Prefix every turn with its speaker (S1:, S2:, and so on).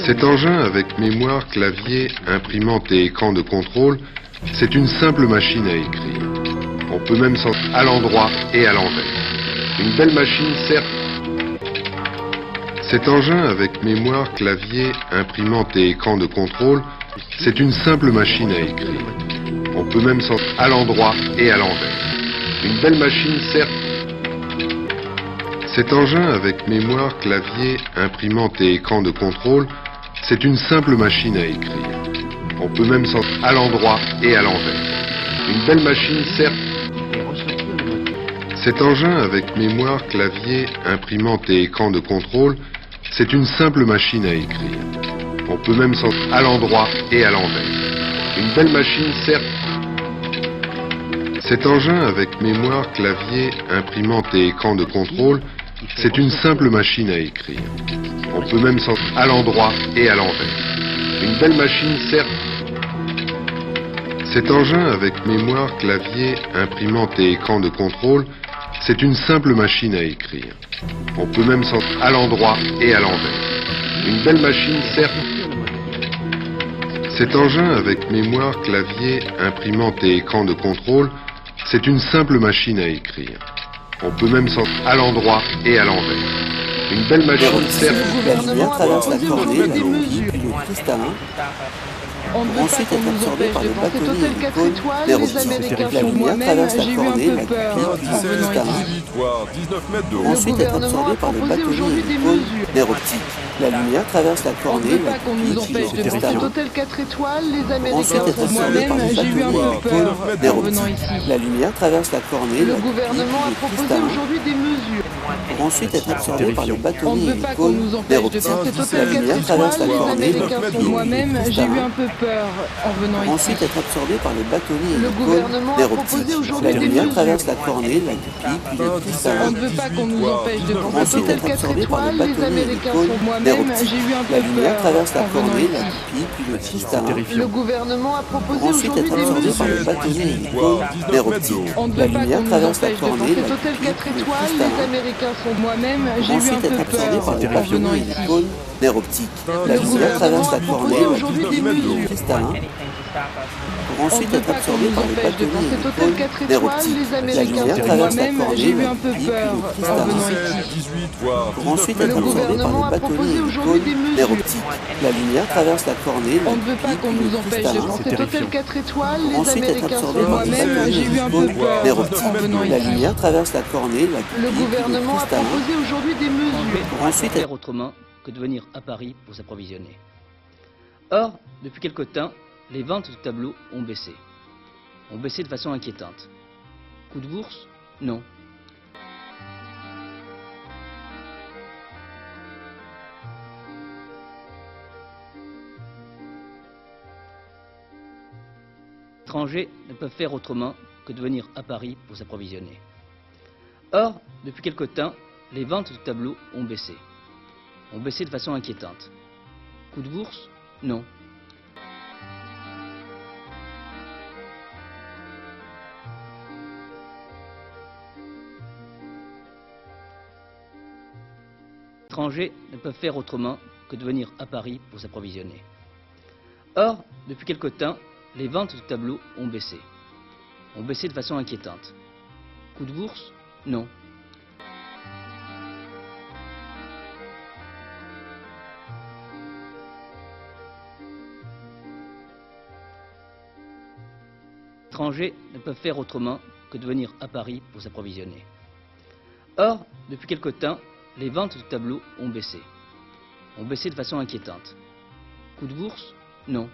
S1: Cet engin avec mémoire, clavier, imprimante et écran de contrôle, c'est une simple machine à écrire. On peut même s'en à l'endroit et à l'envers. Une belle machine, certes. Cet engin avec mémoire, clavier, imprimante et écran de contrôle, c'est une simple machine à écrire. On peut même s'en à l'endroit et à l'envers. Une belle machine, certes. Cet engin avec mémoire, clavier, imprimante et écran de contrôle, c'est une simple machine à écrire. On peut même s'en à l'endroit et à l'envers. Une belle machine, certes. Cet engin avec mémoire, clavier, imprimante et écran de contrôle, c'est une simple machine à écrire. On peut même s'en à l'endroit et à l'envers. Une belle machine, certes. Cet engin avec mémoire, clavier, imprimante et écran de contrôle, c'est une simple machine à écrire. On peut même s'en à l'endroit et à l'envers. Une belle machine, certes. Cet engin avec mémoire, clavier, imprimante et écran de contrôle, c'est une simple machine à écrire. On peut même s'en à l'endroit et à l'envers. Une belle machine, certes. Cet engin avec mémoire, clavier, imprimante et écran de contrôle, c'est une simple machine à écrire. On peut même s'en à l'endroit et à l'envers. Une belle machine, certes.
S2: La lumière traverse la cornée, la coquille, puis le cristallin. Ensuite être absorbé par le bâtonnet et l'icône d'air optique. La lumière traverse la cornée, la pupille, puis le cristallin. Ensuite être absorbé par le bâtonnet et l'icône d'air optique. La lumière traverse la cornée, la pupille, puis le cristallin. Ensuite être absorbé par le bâtonnet et l'icône d'air optique. La lumière traverse la cornée, la pupille, puis le cristallin. Ensuite être absorbé par le bâtonnet et l'icône d'air optique. La lumière traverse la cornée, la pupille, puis le cristallin. Ensuite être absorbé par le bâtonnet et l'icône d'air optique. La lumière traverse la cornée, la pupille, puis le cristallin. Ensuite être absorbé par le bâtonnet et l'icône d'air optique. La lumière traverse la cornée, la pupille, puis le cristallin.
S3: Le gouvernement a proposé
S2: Ensuite être absorbé par le bâtonnet et l'icône d'air optique. La lumière traverse la cornée, la pupille, puis le cristallin. Ensuite être absorbé par le bâtonnet et l'icône d'air optique. La lumière traverse la cornée, la pupille, puis le cristallin. Pour ensuite être absorbé par le bâtonnet et l'icône d'air optique. La lumière traverse la cornée, la pupille, puis le cristallin. Pour ensuite être absorbé par le bâtonnet et l'icône d'air optique. La lumière traverse la cornée, la pupille, puis le cristallin. Pour ensuite être absorbé par le bâtonnet et l'icône d'air optique. La lumière traverse la cornée, la pupille, puis le cristallin. Pour ensuite
S4: faire autrement que de venir à Paris pour s'approvisionner. Or, depuis quelque temps, les ventes de tableaux ont baissé. Ont baissé de façon inquiétante. Coup de bourse? Non. Les étrangers ne peuvent faire autrement que de venir à Paris pour s'approvisionner. Or, depuis quelque temps, les ventes de tableaux ont baissé. Ont baissé de façon inquiétante. Coup de bourse? Non. Les étrangers ne peuvent faire autrement que de venir à Paris pour s'approvisionner. Or, depuis quelque temps, les ventes de tableaux ont baissé. Ont baissé de façon inquiétante. Coup de bourse? Non. Les étrangers ne peuvent faire autrement que de venir à Paris pour s'approvisionner. Or, depuis quelque temps, les ventes de tableaux ont baissé. Ont baissé de façon inquiétante. Coup de bourse? Non.